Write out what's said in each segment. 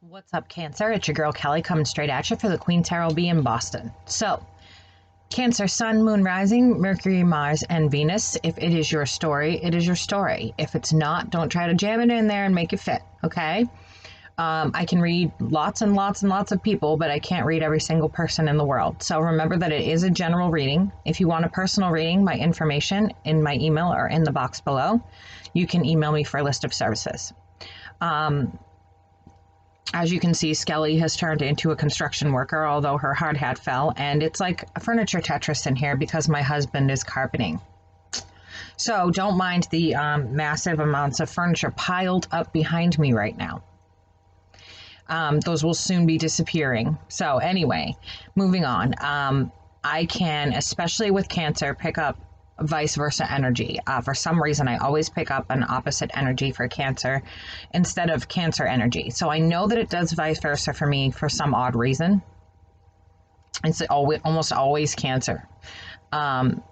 What's up, Cancer? It's your girl Kelly coming straight at you for the Queen Tarot Bee in Boston. So, Cancer, Sun, Moon, Rising, Mercury, Mars, and Venus. If it is your story, it is your story. If it's not, don't try to jam it in there and make it fit, okay? I can read lots and lots and lots of people, but I can't read every single person in the world. So remember that it is a general reading. If you want a personal reading, my information in my email or in the box below. You can email me for a list of services. As you can see, Skelly has turned into a construction worker, although her hard hat fell, and it's like a furniture Tetris in here because my husband is carpeting. So don't mind the massive amounts of furniture piled up behind me right now. Those will soon be disappearing. So anyway, moving on. I can, especially with Cancer, pick up vice versa energy. For some reason, I always pick up an opposite energy for Cancer instead of Cancer energy. So I know that it does vice versa for me for some odd reason. It's almost always Cancer.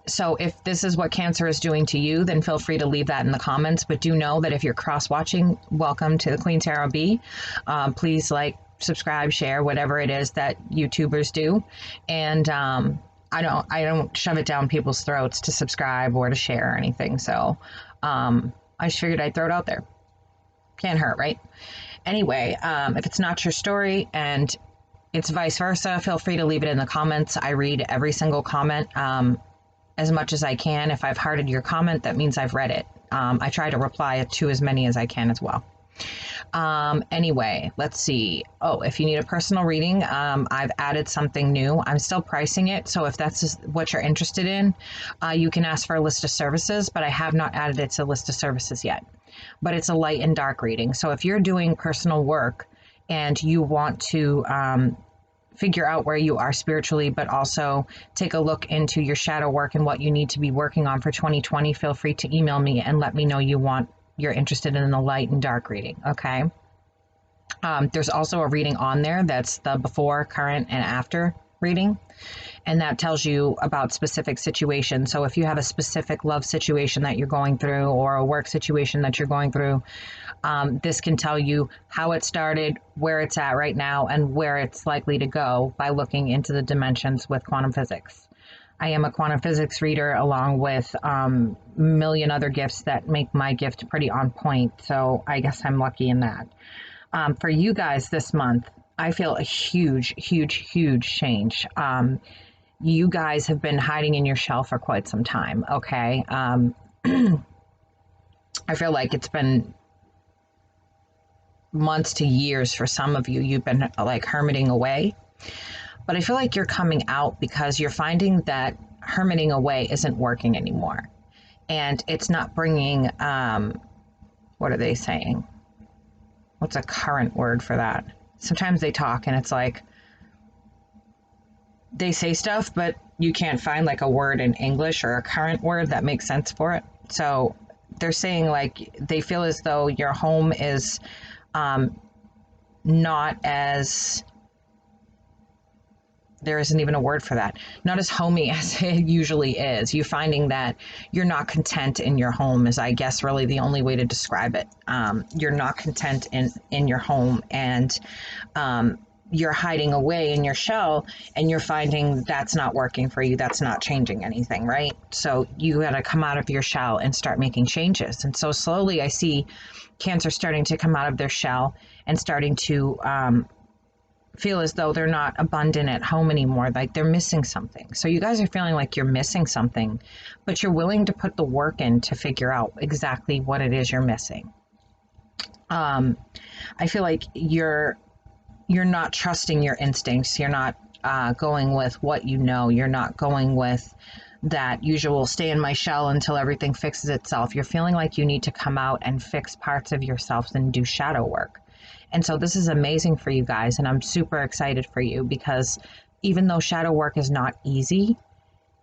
So if this is what Cancer is doing to you, then feel free to leave that in the comments. But do know that if you're cross-watching, welcome to the Queen Tarot Bee. Please like, subscribe, share, whatever it is that YouTubers do. And I don't shove it down people's throats to subscribe or to share or anything. So I just figured I'd throw it out there. Can't hurt, right? Anyway, if it's not your story and it's vice versa, feel free to leave it in the comments. I read every single comment as much as I can. If I've hearted your comment, that means I've read it. I try to reply to as many as I can as well. Anyway, let's see. Oh, if you need a personal reading, I've added something new. I'm still pricing it, so if that's what you're interested in, you can ask for a list of services, but I have not added it to a list of services yet. But it's a light and dark reading. So if you're doing personal work and you want to figure out where you are spiritually, but also take a look into your shadow work and what you need to be working on for 2020, feel free to email me and let me know you're interested in the light and dark reading, okay? There's also a reading on there that's the before, current, and after reading, and that tells you about specific situations. So if you have a specific love situation that you're going through or a work situation that you're going through, this can tell you how it started, where it's at right now, and where it's likely to go by looking into the dimensions with quantum physics. I am a quantum physics reader along with a million other gifts that make my gift pretty on point, so I guess I'm lucky in that. For you guys this month, I feel a huge, huge, huge change. You guys have been hiding in your shell for quite some time, okay? I feel like it's been months to years for some of you. You've been like hermiting away. But I feel like you're coming out because you're finding that hermiting away isn't working anymore. And it's not bringing, what are they saying? What's a current word for that? Sometimes they talk and it's like, they say stuff, but you can't find like a word in English or a current word that makes sense for it. So they're saying like, they feel as though your home is not as, there isn't even a word for that, not as homey as it usually is. You're finding that you're not content in your home is, I guess, really the only way to describe it. You're not content in your home, and you're hiding away in your shell, and you're finding that's not working for you. That's not changing anything, right? So you got to come out of your shell and start making changes. And so slowly I see Cancer starting to come out of their shell and starting to feel as though they're not abundant at home anymore, like they're missing something. So you guys are feeling like you're missing something, but you're willing to put the work in to figure out exactly what it is you're missing. I feel like you're not trusting your instincts. You're not going with what you know. You're not going with that usual stay in my shell until everything fixes itself. You're feeling like you need to come out and fix parts of yourself and do shadow work. And so this is amazing for you guys, and I'm super excited for you because even though shadow work is not easy,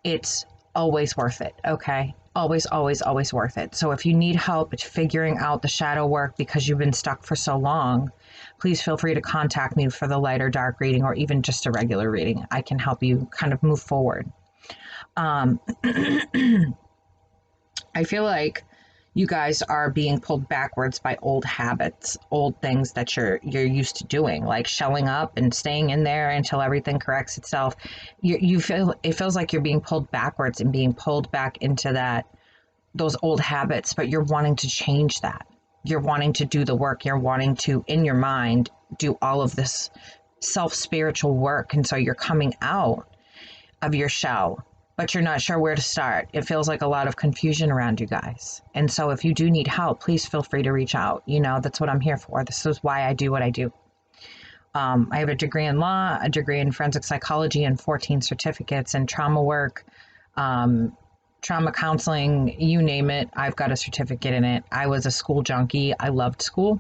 it's always worth it, okay? Always, always, always worth it. So if you need help figuring out the shadow work because you've been stuck for so long, please feel free to contact me for the light or dark reading or even just a regular reading. I can help you kind of move forward. I feel like You guys are being pulled backwards by old habits, old things that you're used to doing, like shelling up and staying in there until everything corrects itself. You feel, it feels like you're being pulled backwards and being pulled back into those old habits, but you're wanting to change that. You're wanting to do the work. You're wanting to, in your mind, do all of this spiritual work, and so you're coming out of your shell, but you're not sure where to start. It feels like a lot of confusion around you guys. And so if you do need help, please feel free to reach out. You know, that's what I'm here for. This is why I do what I do. I have a degree in law, a degree in forensic psychology, and 14 certificates in trauma work, trauma counseling, you name it. I've got a certificate in it. I was a school junkie. I loved school.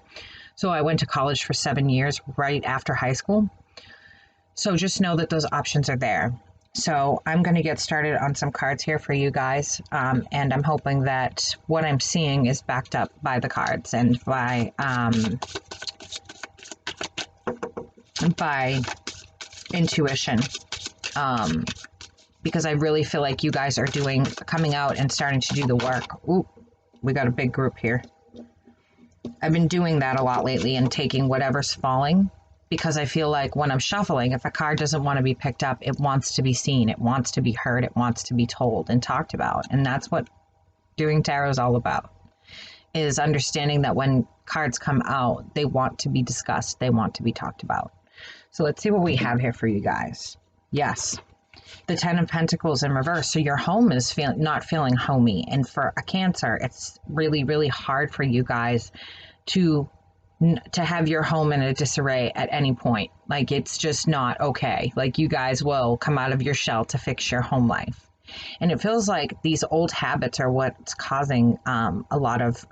So I went to college for 7 years right after high school. So just know that those options are there. So I'm going to get started on some cards here for you guys, and I'm hoping that what I'm seeing is backed up by the cards and by intuition, because I really feel like you guys are coming out and starting to do the work. Ooh, we got a big group here. I've been doing that a lot lately and taking whatever's falling, because I feel like when I'm shuffling, if a card doesn't want to be picked up, it wants to be seen, it wants to be heard, it wants to be told and talked about. And that's what doing tarot is all about, is understanding that when cards come out, they want to be discussed, they want to be talked about. So let's see what we have here for you guys. Yes, the 10 of Pentacles in reverse. So your home is not feeling homey. And for a Cancer, it's really, really hard for you guys to have your home in a disarray at any point. Like, it's just not okay. Like, you guys will come out of your shell to fix your home life. And it feels like these old habits are what's causing a lot of,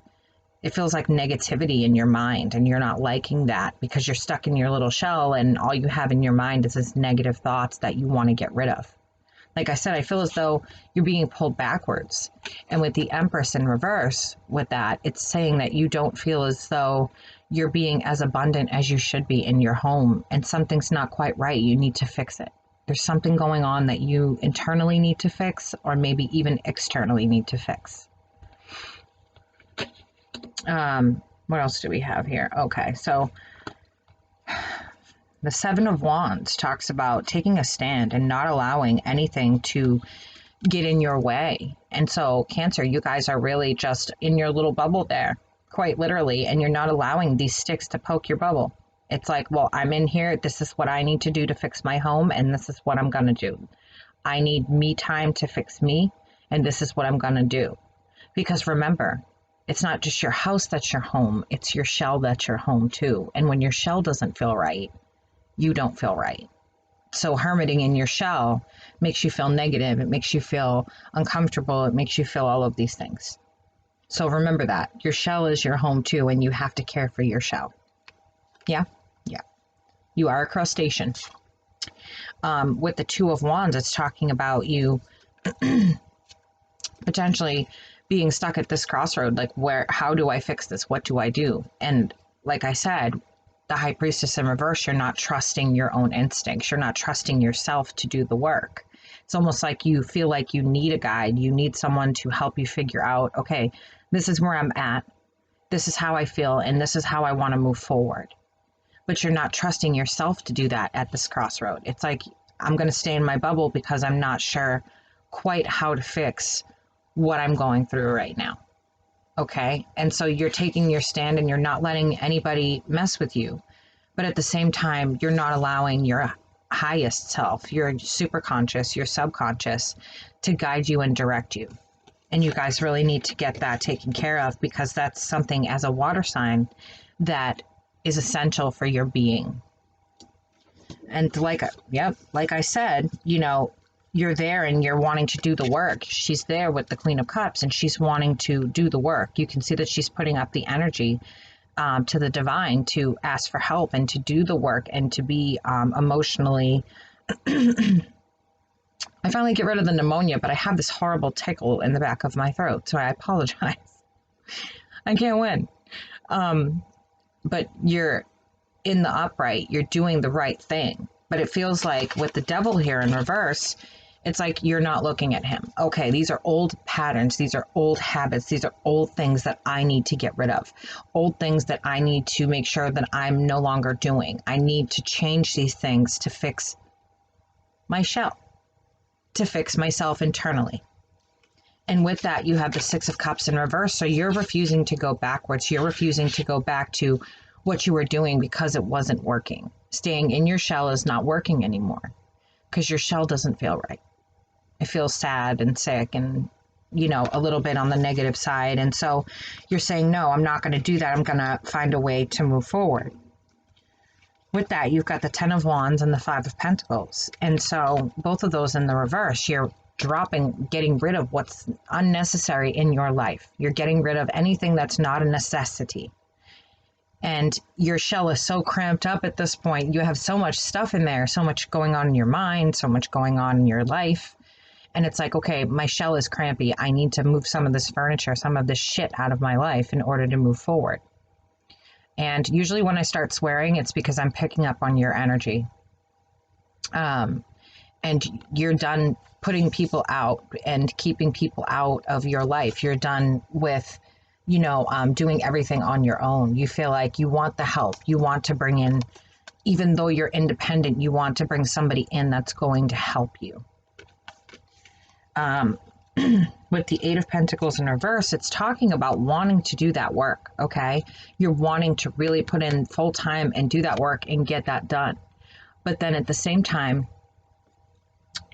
it feels like negativity in your mind, and you're not liking that because you're stuck in your little shell and all you have in your mind is this negative thoughts that you want to get rid of. Like I said, I feel as though you're being pulled backwards. And with the Empress in reverse, with that, it's saying that you don't feel as though you're being as abundant as you should be in your home, and something's not quite right. You need to fix it. There's something going on that you internally need to fix, or maybe even externally need to fix. What else do we have here? Okay, so the 7 of Wands talks about taking a stand and not allowing anything to get in your way. And so Cancer, you guys are really just in your little bubble there, quite literally, and you're not allowing these sticks to poke your bubble. It's like, well, I'm in here. This is what I need to do to fix my home, and this is what I'm going to do. I need me time to fix me, and this is what I'm going to do. Because remember, it's not just your house that's your home, it's your shell that's your home too. And when your shell doesn't feel right, you don't feel right. So hermiting in your shell makes you feel negative, it makes you feel uncomfortable, it makes you feel all of these things. So remember that. Your shell is your home too, and you have to care for your shell. Yeah? Yeah. You are a crustacean. With the 2 of Wands, it's talking about you potentially being stuck at this crossroad, like, how do I fix this? What do I do? And like I said, the High Priestess in reverse, you're not trusting your own instincts. You're not trusting yourself to do the work. It's almost like you feel like you need a guide. You need someone to help you figure out, okay, this is where I'm at. This is how I feel, and this is how I want to move forward. But you're not trusting yourself to do that at this crossroad. It's like, I'm going to stay in my bubble because I'm not sure quite how to fix what I'm going through right now. Okay? And so you're taking your stand and you're not letting anybody mess with you. But at the same time, you're not allowing your highest self, your superconscious, your subconscious, to guide you and direct you. And you guys really need to get that taken care of, because that's something as a water sign that is essential for your being. And like I said, you know, you're there and you're wanting to do the work. She's there with the Queen of Cups and she's wanting to do the work. You can see that she's putting up the energy to the divine to ask for help and to do the work and to be emotionally. I finally get rid of the pneumonia, but I have this horrible tickle in the back of my throat, so I apologize. I can't win. But you're in the upright, you're doing the right thing. But it feels like with the Devil here in reverse, It's like you're not looking at him. Okay, these are old patterns. These are old habits. These are old things that I need to get rid of. Old things that I need to make sure that I'm no longer doing. I need to change these things to fix my shell, to fix myself internally. And with that, you have the Six of Cups in reverse. So you're refusing to go backwards. You're refusing to go back to what you were doing because it wasn't working. Staying in your shell is not working anymore because your shell doesn't feel right. It feels sad and sick and, a little bit on the negative side. And so you're saying, no, I'm not going to do that. I'm going to find a way to move forward. With that, you've got the Ten of Wands and the Five of Pentacles. And so both of those in the reverse, you're getting rid of what's unnecessary in your life. You're getting rid of anything that's not a necessity. And your shell is so cramped up at this point. You have so much stuff in there, so much going on in your mind, so much going on in your life. And it's like, okay, my shell is crampy. I need to move some of this furniture, some of this shit out of my life in order to move forward. And usually when I start swearing, it's because I'm picking up on your energy. And you're done putting people out and keeping people out of your life. You're done with, doing everything on your own. You feel like you want the help. You want to bring in, even though you're independent, you want to bring somebody in that's going to help you. With the Eight of Pentacles in reverse, it's talking about wanting to do that work, okay? You're wanting to really put in full time and do that work and get that done. But then at the same time,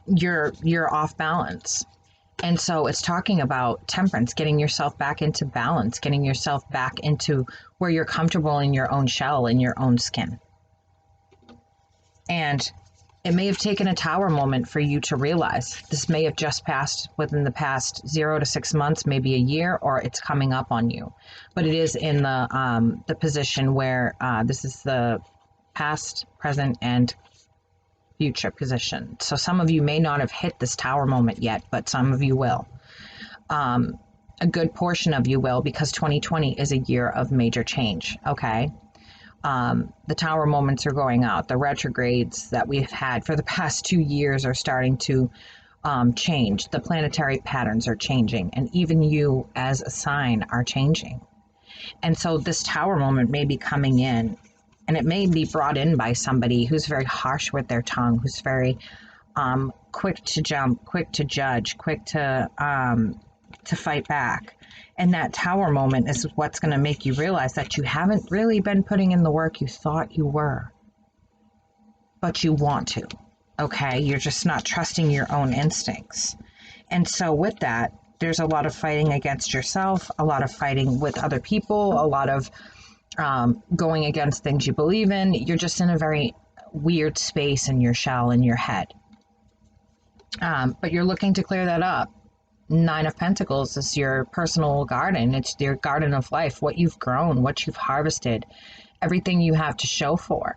you're off balance. And so it's talking about temperance, getting yourself back into balance, getting yourself back into where you're comfortable in your own shell, in your own skin. And it may have taken a tower moment for you to realize. This may have just passed within the past 0 to 6 months, maybe a year, or it's coming up on you. But it is in the position where this is the past, present, and future position. So some of you may not have hit this tower moment yet, but some of you will. A good portion of you will, because 2020 is a year of major change, okay? The tower moments are going out. The retrogrades that we've had for the past 2 years are starting to change. The planetary patterns are changing, and even you as a sign are changing. And so this tower moment may be coming in, and it may be brought in by somebody who's very harsh with their tongue, who's very quick to jump, quick to judge, quick to fight back. And that tower moment is what's going to make you realize that you haven't really been putting in the work you thought you were, but you want to, okay? You're just not trusting your own instincts. And so with that, there's a lot of fighting against yourself, a lot of fighting with other people, a lot of going against things you believe in. You're just in a very weird space in your shell, in your head. But you're looking to clear that up. Nine of Pentacles is your personal garden. It's your garden of life, what you've grown, what you've harvested, everything you have to show for.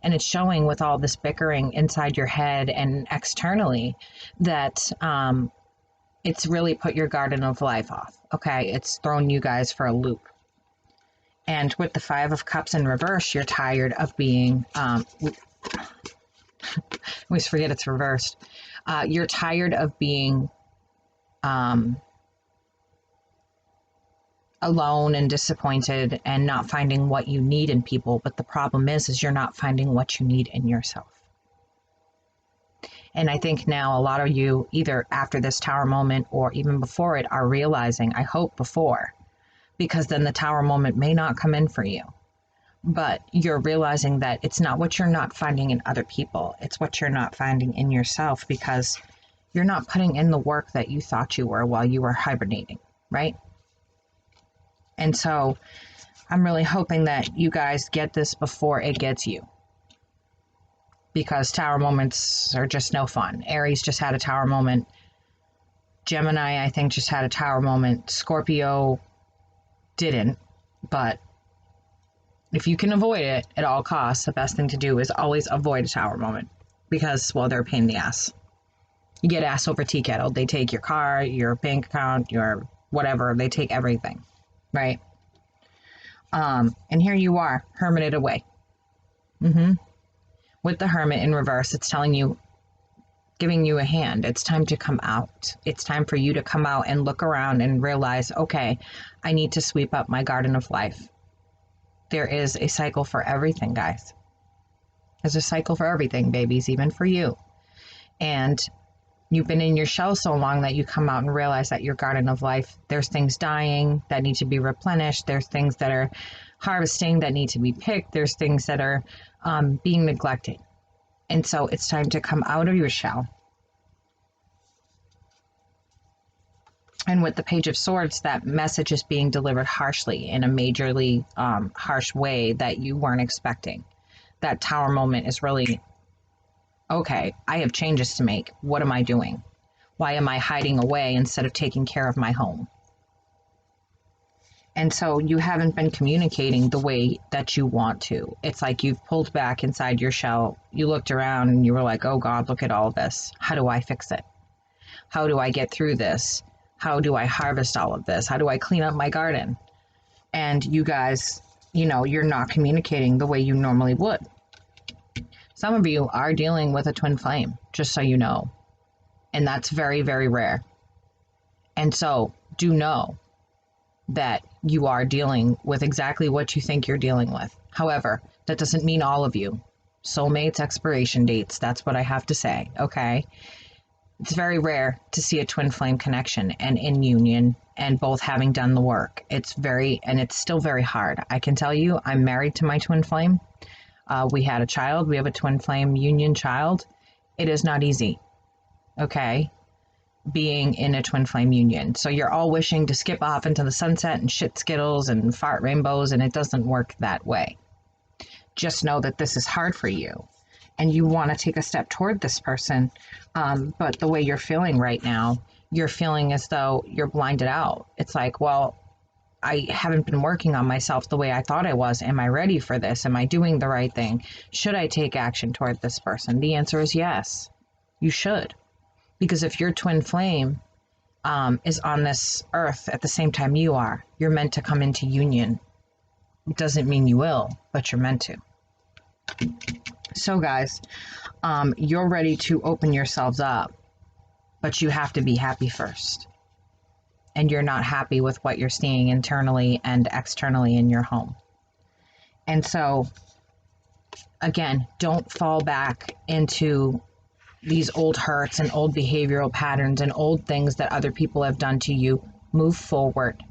And it's showing with all this bickering inside your head and externally that it's really put your garden of life off. Okay, it's thrown you guys for a loop. And with the Five of Cups in reverse, you're tired of being, I always forget it's reversed. You're tired of being alone and disappointed and not finding what you need in people. But the problem is you're not finding what you need in yourself. And I think now a lot of you, either after this tower moment or even before it, are realizing, I hope before, because then the tower moment may not come in for you. But you're realizing that it's not what you're not finding in other people. It's what you're not finding in yourself, because you're not putting in the work that you thought you were while you were hibernating, right? And so I'm really hoping that you guys get this before it gets you, because tower moments are just no fun. Aries just had a tower moment. Gemini, I think, just had a tower moment. Scorpio didn't, but if you can avoid it at all costs, the best thing to do is always avoid a tower moment, because, well, they're a pain in the ass. You get ass over tea kettle. They take your car, your bank account, your whatever. They take everything, right? And here you are, hermited away. With the Hermit in reverse, it's telling you giving you a hand. It's time to come out. It's time for you to come out and look around and realize, okay, I need to sweep up my garden of life. There is a cycle for everything, guys. There's a cycle for everything, babies, even for you. And you've been in your shell so long that you come out and realize that your garden of life, there's things dying that need to be replenished. There's things that are harvesting that need to be picked. There's things that are being neglected. And so it's time to come out of your shell. And with the Page of Swords, that message is being delivered harshly, in a majorly harsh way that you weren't expecting. That Tower moment is really, okay, I have changes to make. What am I doing? Why am I hiding away instead of taking care of my home? And so you haven't been communicating the way that you want to. It's like you've pulled back inside your shell. You looked around and you were like, oh God, look at all this. How do I fix it? How do I get through this? How do I harvest all of this? How do I clean up my garden? And you guys, you know, you're not communicating the way you normally would. Some of you are dealing with a twin flame, just so you know. And that's very, very rare. And so do know that you are dealing with exactly what you think you're dealing with. However, that doesn't mean all of you. Soulmates, expiration dates, that's what I have to say, okay? It's very rare to see a twin flame connection and in union and both having done the work. It's still very hard. I can tell you, I'm married to my twin flame. We had a child. We have a twin flame union child. It is not easy, okay? Being in a twin flame union. So you're all wishing to skip off into the sunset and shit skittles and fart rainbows, and it doesn't work that way. Just know that this is hard for you and you want to take a step toward this person. But the way you're feeling right now, you're feeling as though you're blinded out. It's like, well, I haven't been working on myself the way I thought I was. Am I ready for this? Am I doing the right thing? Should I take action toward this person? The answer is yes, you should. Because if your twin flame is on this earth at the same time you are, you're meant to come into union. It doesn't mean you will, but you're meant to. So guys, you're ready to open yourselves up, but you have to be happy first. And you're not happy with what you're seeing internally and externally in your home. And so, again, don't fall back into these old hurts and old behavioral patterns and old things that other people have done to you. Move forward,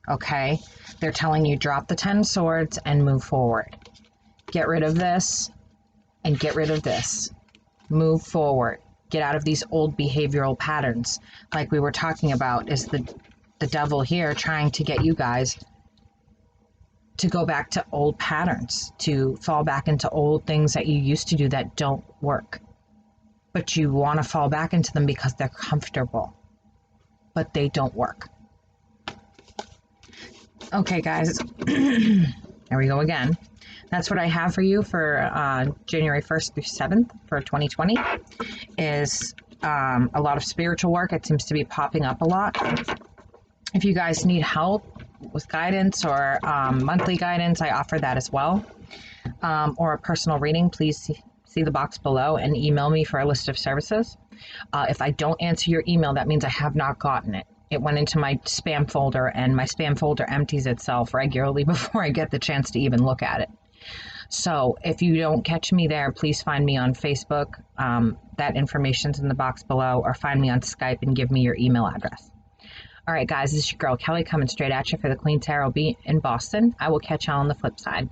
okay? They're telling you drop the 10 swords and move forward. Get rid of this and get rid of this. Move forward. Get out of these old behavioral patterns. Like we were talking about, is the devil here trying to get you guys to go back to old patterns, to fall back into old things that you used to do that don't work. But you want to fall back into them because they're comfortable, but they don't work. Okay, guys, there we go again. That's what I have for you for January 1st through 7th for 2020 is a lot of spiritual work. It seems to be popping up a lot. If you guys need help with guidance or monthly guidance, I offer that as well. Or a personal reading, please see the box below and email me for a list of services. If I don't answer your email, that means I have not gotten it. It went into my spam folder, and my spam folder empties itself regularly before I get the chance to even look at it. So if you don't catch me there, please find me on Facebook. That information's in the box below, or find me on Skype and give me your email address. All right, guys, this is your girl Kelly coming straight at you for the Queen Tarot Beat in Boston. I will catch y'all on the flip side.